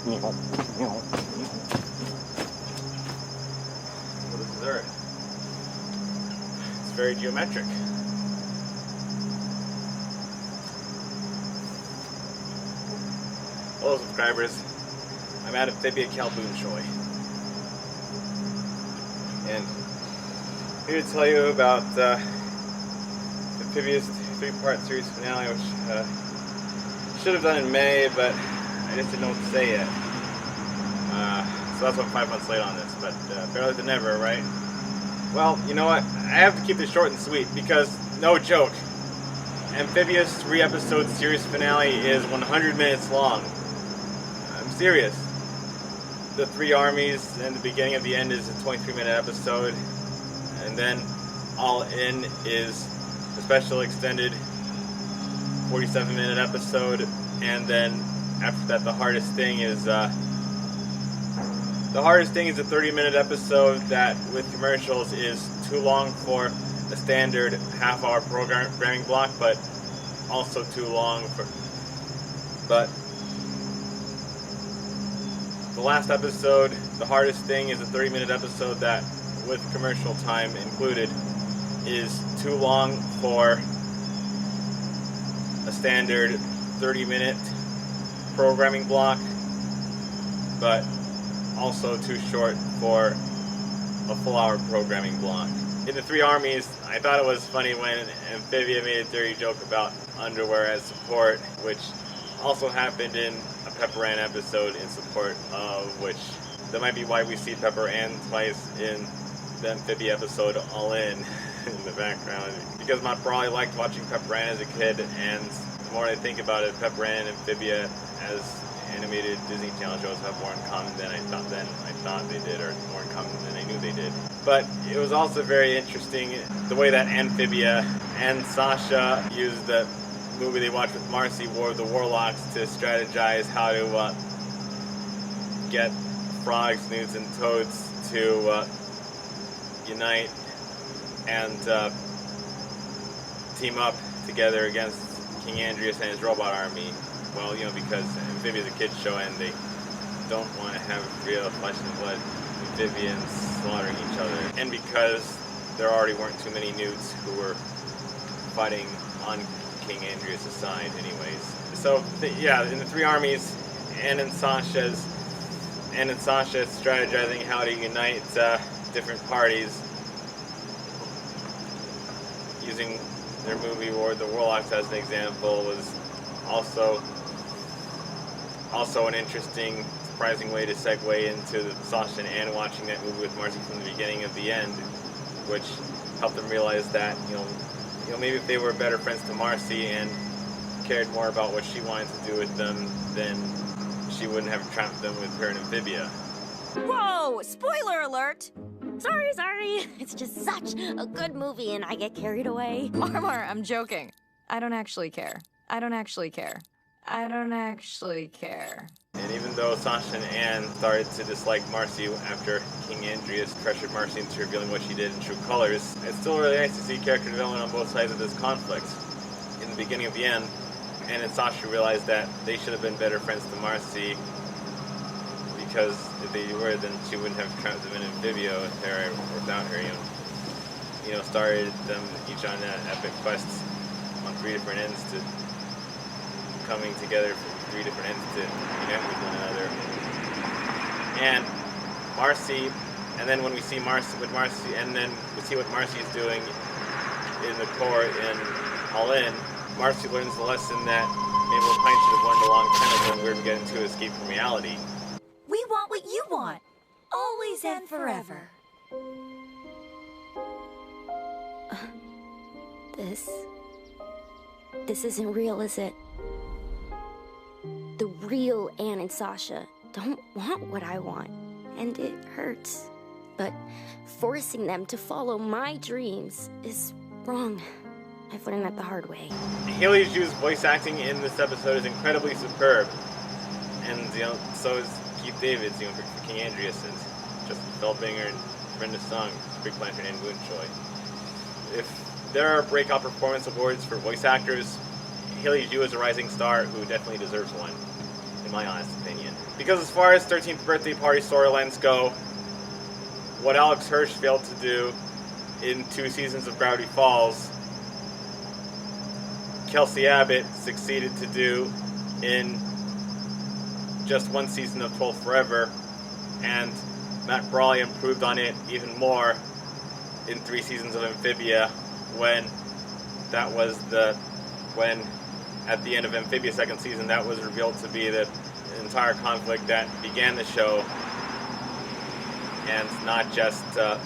this is Earth. It's very geometric. Hello, subscribers. I'm at Amphibia Calboon Choi. And here to tell you about Amphibia's 3-part series finale, which should have done in May, but I just didn't know what to say yet. So that's why I'm 5 months late on this, but better late than never, right? Well, you know what? I have to keep this short and sweet because, no joke, Amphibia's 3-episode series finale is 100 minutes long. I'm serious. The 3 armies and the beginning of the end is a 23-minute episode, and then All In is a special extended 47-minute episode, and then after that, the hardest thing is a 30-minute episode that, with commercials, is too long for a standard half-hour programming block, but also too long for. But the last episode, the hardest thing, is a 30-minute episode that, with commercial time included, is too long for a standard 30-minute programming block, but also too short for a full-hour programming block. In the 3 armies, I thought it was funny when Amphibia made a dirty joke about underwear as support, which also happened in a Pepper Ann episode in support of which. That might be why we see Pepper Ann twice in the Amphibia episode All In in the background. Because I probably liked watching Pepper Ann as a kid, and the more I think about it, Pepper Ann and Amphibia as animated Disney Channel shows have more in common than I thought they did, or more in common than I knew they did. But it was also very interesting the way that Amphibia and Sasha used the movie they watched with Marcy, War of the Warlocks, to strategize how to get frogs, newts, and toads to unite and team up together against King Andrius and his robot army. Well, you know, because Amphibia's a kid's show and they don't want to have real flesh and blood amphibians slaughtering each other. And because there already weren't too many newts who were fighting on King Andrius' side anyways. So, yeah, in the 3 armies, and in Sasha's strategizing how to unite different parties using their movie War of the Warlocks as an example was also an interesting, surprising way to segue into the Sasha and Anne watching that movie with Marcy from the beginning of the end, which helped them realize that, you know, maybe if they were better friends to Marcy and cared more about what she wanted to do with them, then she wouldn't have trapped them with her and Amphibia. Whoa! Spoiler alert! Sorry. It's just such a good movie and I get carried away. Marmar, I'm joking. I don't actually care. And even though Sasha and Anne started to dislike Marcy after King Andrius pressured Marcy into revealing what she did in true colors, it's still really nice to see character development on both sides of this conflict. In the beginning of the end, Anne and Sasha realized that they should have been better friends to Marcy, because if they were, then she wouldn't have trapped them in Amphibia with her or without her. You know, started them each on an epic quest on 3 different ends to coming together from 3 different ends to unite with one another. And Marcy, and then when we see Marcy with Marcy, and then we see what Marcy is doing in the core in All In, Marcy learns the lesson that Mabel Pine should have learned a long time ago when we were getting to escape from reality. We want what you want. Always and forever. This isn't real, is it? The real Anne and Sasha don't want what I want, and it hurts. But forcing them to follow my dreams is wrong. I've learned that the hard way. Haley Ju's voice acting in this episode is incredibly superb, and so is Keith David's, for King Andrius, and Justin Feldbinger and Brenda Song, Greek Lantern, and Boon Choi. If there are breakout performance awards for voice actors, Haley Ju is a rising star who definitely deserves one. And my honest opinion. Because as far as 13th birthday party storylines go, what Alex Hirsch failed to do in 2 seasons of Gravity Falls, Kelsey Abbott succeeded to do in just 1 season of 12 Forever, and Matt Brawley improved on it even more in 3 seasons of Amphibia, when at the end of Amphibia's 2nd season, that was revealed to be the entire conflict that began the show, and not just a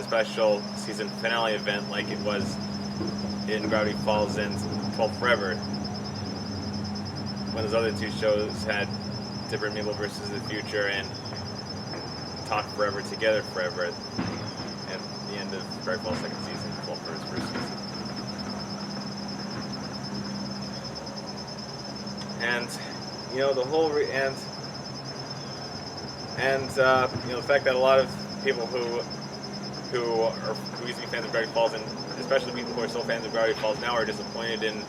special season finale event like it was in Gravity Falls and 12 Forever, when those other 2 shows had different Mabel versus the Future and Talk Forever Together Forever at the end of Gravity Falls 2nd season, 12 Forever's 1st season. And the whole the fact that a lot of people who used to be fans of Gravity Falls, and especially people who are still fans of Gravity Falls now, are disappointed in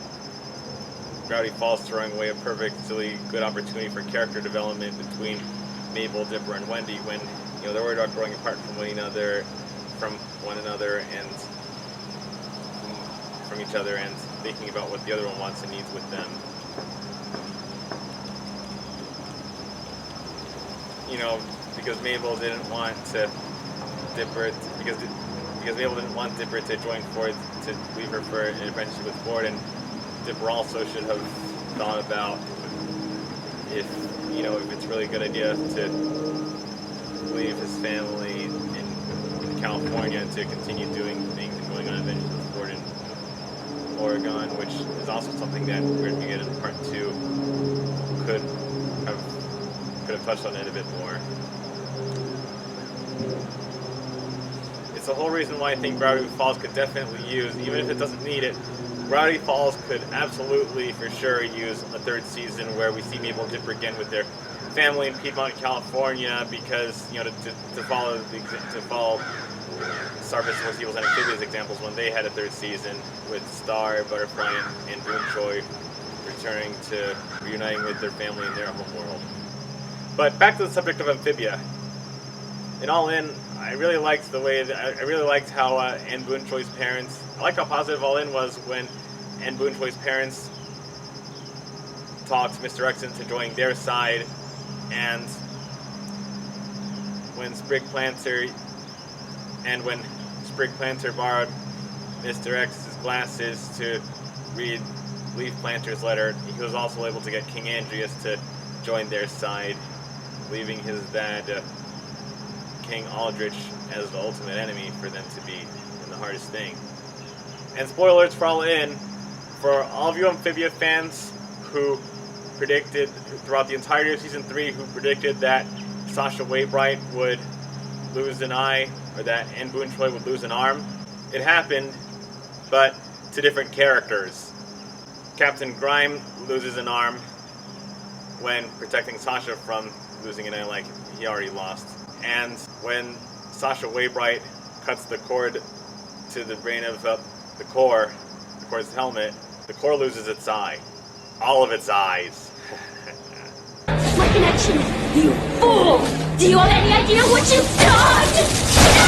Gravity Falls throwing away a perfectly good opportunity for character development between Mabel, Dipper, and Wendy, when they're worried about growing apart from one another, and from each other, and thinking about what the other one wants and needs with them. Because Mabel didn't want Dipper to join Ford, to leave her for an apprenticeship with Ford, and Dipper also should have thought about if it's really a good idea to leave his family in California to continue doing things and going on adventures with Ford in Oregon, which is also something that we're going to get in part 2 could have touched on it a bit more. It's the whole reason why I think Gravity Falls could definitely use, even if it doesn't need it, Gravity Falls could absolutely, for sure, use a 3rd season where we see Mabel and Dipper again with their family in Piedmont, California, because to follow Starfish, Most Evils, and Amphibia's examples when they had a 3rd season with Star, Butterfly, and Boonchoy reuniting with their family in their home world. But back to the subject of Amphibia. In All In, I really liked how Anne Boonchoy's parents. I liked how positive All In was when Anne Boonchoy's parents talked Mr. X into joining their side, and when Sprig Planter borrowed Mr. X's glasses to read Leaf Planter's letter, he was also able to get King Andreas to join their side, leaving his dad, King Aldrich, as the ultimate enemy for them to be in the hardest thing. And spoilers for All In, for all of you Amphibia fans who predicted throughout the entirety of Season 3, who predicted that Sasha Waybright would lose an eye, or that Anne Boonchoy would lose an arm, it happened, but to different characters. Captain Grime loses an arm when protecting Sasha from losing an eye like he already lost. And when Sasha Waybright cuts the cord to the brain of the Core's helmet, the Core loses its eye. All of its eyes. My connection, you fool! Do you have any idea what you've done? No!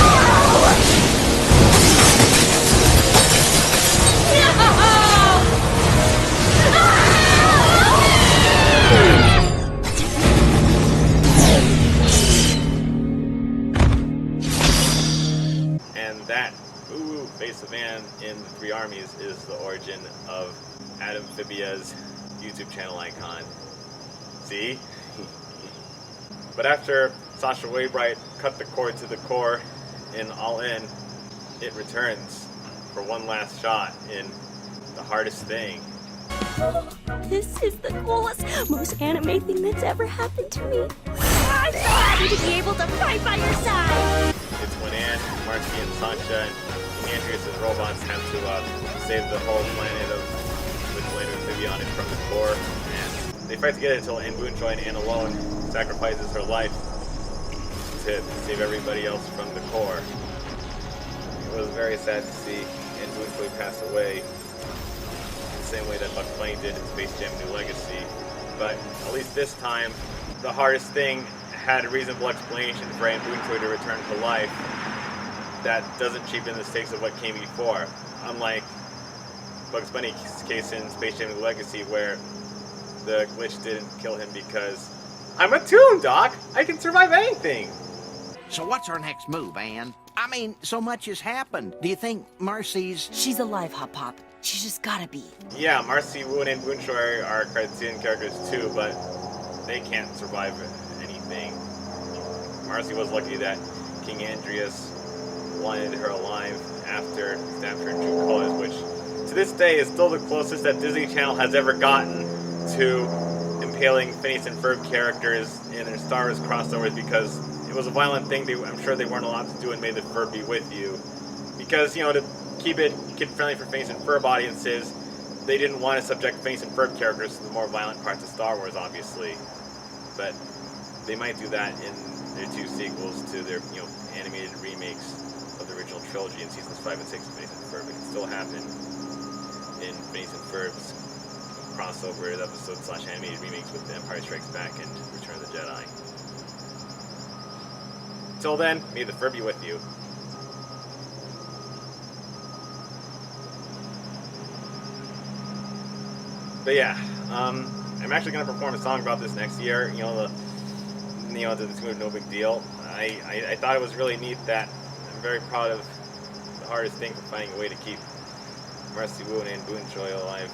And that face of Anne in the 3 Armies is the origin of Amphibia's YouTube channel icon. See? But after Sasha Waybright cut the cord to the Core in All In, it returns for one last shot in The Hardest Thing. This is the coolest, most anime thing that's ever happened to me. I'm so happy to be able to fight by your side. It's when Anne, Marcy, and Sasha and Andreas' robots have to save the whole planet of the planet of Amphibia from the Core, and they fight together until Anne Boonchoy and Anne alone sacrifices her life to save everybody else from the Core. It was very sad to see Anne Boonchoy pass away same way that Bugs Bunny did in Space Jam: New Legacy. But at least this time, the hardest thing had a reasonable explanation for Anne Boontoy to return to life that doesn't cheapen the stakes of what came before. Unlike Bugs Bunny's case in Space Jam: New Legacy, where the glitch didn't kill him because I'm a toon, Doc! I can survive anything! So what's our next move, Anne? I mean, so much has happened. Do you think Marcy's... She's alive, Hop Pop. She's just gotta be. Yeah, Marcy, Wu, and Boonchoy are cartoon characters too, but they can't survive anything. Marcy was lucky that King Andreas wanted her alive after he stabbed her in true colors, which to this day is still the closest that Disney Channel has ever gotten to impaling Phineas and Ferb characters in their Star Wars crossovers, because it was a violent thing I'm sure they weren't allowed to do and made the Ferb be with you. Because, you know, to keep it kid-friendly for Phineas and Ferb audiences, they didn't want to subject Phineas and Ferb characters to the more violent parts of Star Wars, obviously. But they might do that in their 2 sequels to their, you know, animated remakes of the original trilogy in seasons 5 and 6 of Phineas and Ferb. It can still happen in Phineas and Ferb's crossover episodes / animated remakes with Empire Strikes Back and Return of the Jedi. Till then, may the Ferb be with you. But yeah, I'm actually going to perform a song about this next year. You know, this movie, No Big Deal. I thought it was really neat that I'm very proud of the hardest thing for finding a way to keep Marcy Wu and Anne Boonchoy alive.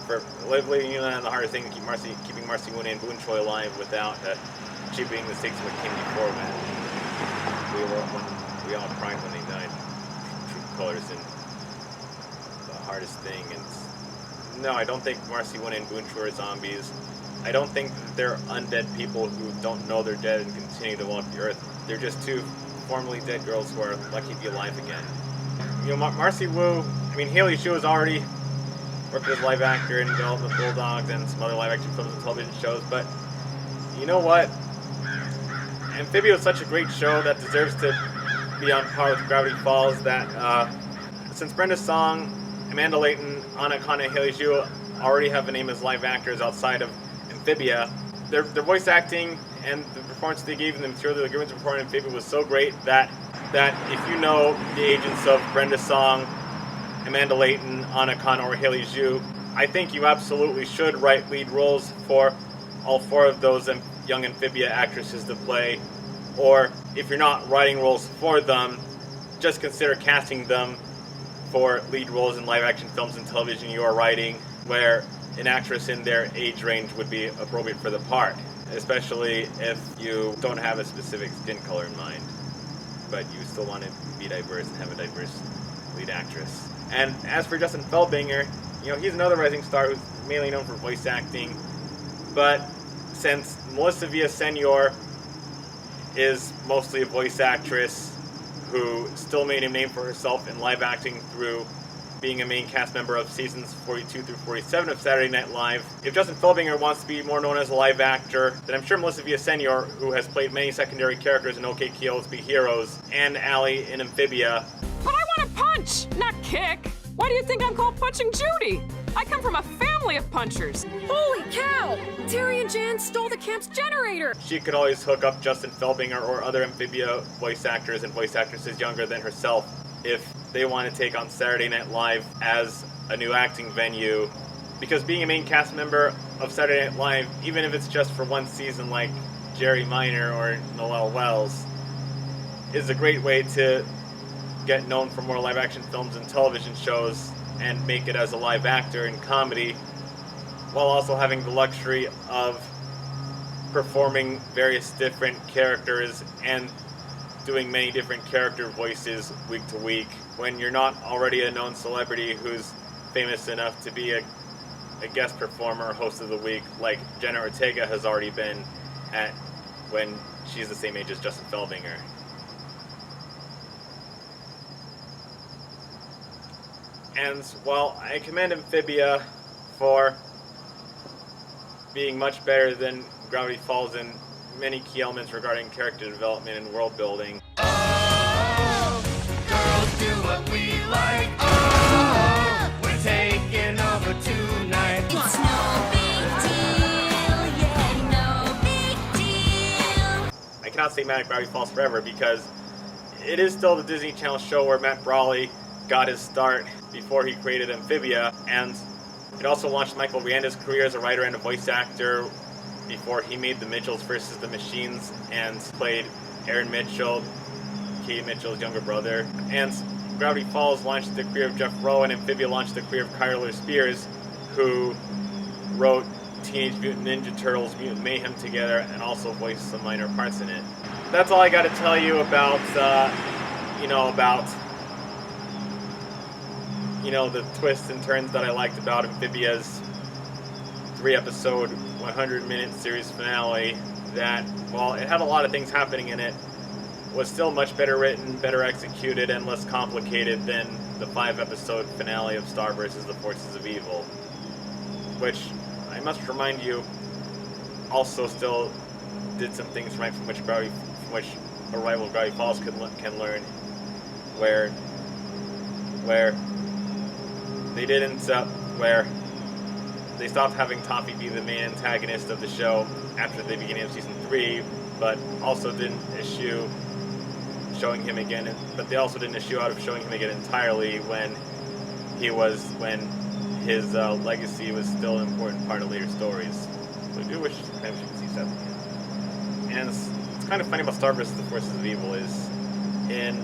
For literally, you know, the hardest thing to keeping Marcy Wu and Anne Boonchoy alive without cheapening the stakes of what came before when we all cried when they died. True colors and the hardest thing. And no, I don't think Marcy Wu and Boonchoy are zombies. I don't think that they're undead people who don't know they're dead and continue to walk the earth. They're just 2 formerly dead girls who are lucky to be alive again. You know, Marcy Wu, I mean, Haley Shu has already worked as a live actor in Development Bulldogs and some other live action films and television shows, but you know what? Amphibia was such a great show that deserves to be on par with Gravity Falls that, since Brenda Song, Amanda Layton, Anna Khan, and Haley Shu already have a name as live actors outside of Amphibia, their voice acting and the performance they gave in the material they were given to perform in Amphibia was so great that if you know the agents of Brenda Song, Amanda Layton, Anna Khan, or Haley Zhu, I think you absolutely should write lead roles for all 4 of those young Amphibia actresses to play. Or if you're not writing roles for them, just consider casting them for lead roles in live action films and television you are writing, where an actress in their age range would be appropriate for the part, especially if you don't have a specific skin color in mind, but you still want to be diverse and have a diverse lead actress. And as for Justin Feldbinger, you know, he's another rising star who's mainly known for voice acting, but since Melissa Villaseñor is mostly a voice actress who still made a name for herself in live acting through being a main cast member of seasons 42 through 47 of Saturday Night Live, if Justin Feldbinger wants to be more known as a live actor, then I'm sure Melissa Villaseñor, who has played many secondary characters in OK Kids Be Heroes and Allie in Amphibia. But I want to punch, not kick. Why do you think I'm called Punching Judy? I come from a family of punchers. Holy cow! Terry and Jan stole the camp's generator! She could always hook up Justin Feldbinger or other Amphibia voice actors and voice actresses younger than herself if they want to take on Saturday Night Live as a new acting venue. Because being a main cast member of Saturday Night Live, even if it's just for one season like Jerry Minor or Noelle Wells, is a great way to get known for more live action films and television shows and make it as a live actor in comedy, while also having the luxury of performing various different characters and doing many different character voices week to week when you're not already a known celebrity who's famous enough to be a guest performer or host of the week like Jenna Ortega has already been at when she's the same age as Justin Feldbinger. And while I commend Amphibia for being much better than Gravity Falls in many key elements regarding character development and world building, Oh, girls do what we like. Oh, we're taking over tonight. not say Mad Gravity Falls forever, because it is still the Disney Channel show where Matt Brawley got his start before he created Amphibia, and it also launched Michael Rianda's career as a writer and a voice actor before he made The Mitchells versus the Machines and played Aaron Mitchell, Katie Mitchell's younger brother. And Gravity Falls launched the career of Jeff Rowe, and Amphibia launched the career of Kyler Spears, who wrote Teenage Mutant Ninja Turtles Mutant Mayhem together and also voiced some minor parts in it. That's all I got to tell you about, the twists and turns that I liked about Amphibia's 3-episode, 100-minute series finale that, while it had a lot of things happening in it, was still much better written, better executed, and less complicated than the 5-episode finale of Star vs. the Forces of Evil, which, I must remind you, also still did some things right from which a rival Gravity Falls can learn, where they stopped having Toffee be the main antagonist of the show after the beginning of season 3, but also didn't issue showing him again. But they also didn't issue out of showing him again entirely when his legacy was still an important part of later stories. So I do wish I should see Seth again. And it's kind of funny about Star vs. the Forces of Evil is in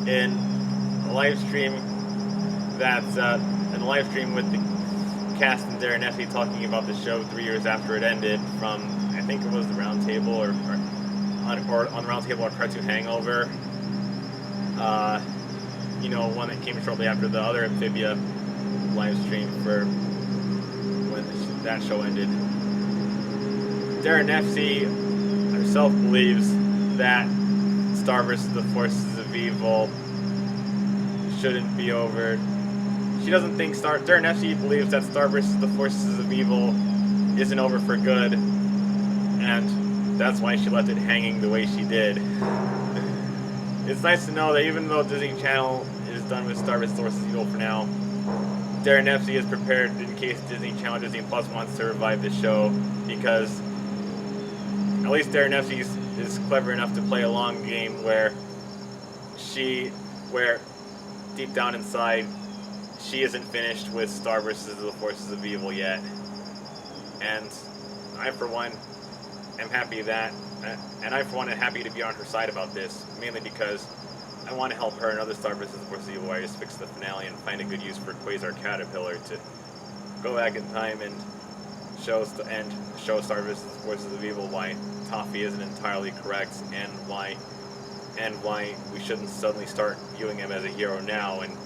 a live stream with the cast and Darren Effie talking about the show 3 years after it ended, from I think it was the Round Table or on the Round Table or Cartoon Hangover. One that came shortly after the other Amphibia live stream for when that show ended. Darren Effie herself believes that Star vs. the Forces of Evil shouldn't be over. She doesn't think Darren Effie believes that Star vs. the Forces of Evil isn't over for good, and that's why she left it hanging the way she did. It's nice to know that even though Disney Channel is done with Star vs. the Forces of Evil for now, Darren Effie is prepared in case Disney Channel, Disney Plus wants to revive the show, because at least Darren Effie is clever enough to play a long game where deep down inside, she isn't finished with Star vs. the Forces of Evil yet. And I, for one, am happy to be on her side about this, mainly because I want to help her and other Star vs. the Forces of Evil writers fix the finale and find a good use for Quasar Caterpillar to go back in time and show Star vs. the Forces of Evil why Toffee isn't entirely correct, and why we shouldn't suddenly start viewing him as a hero now, and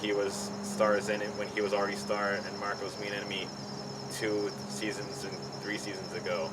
he was stars in it when he was already Star and Marco's main enemy 3 seasons ago.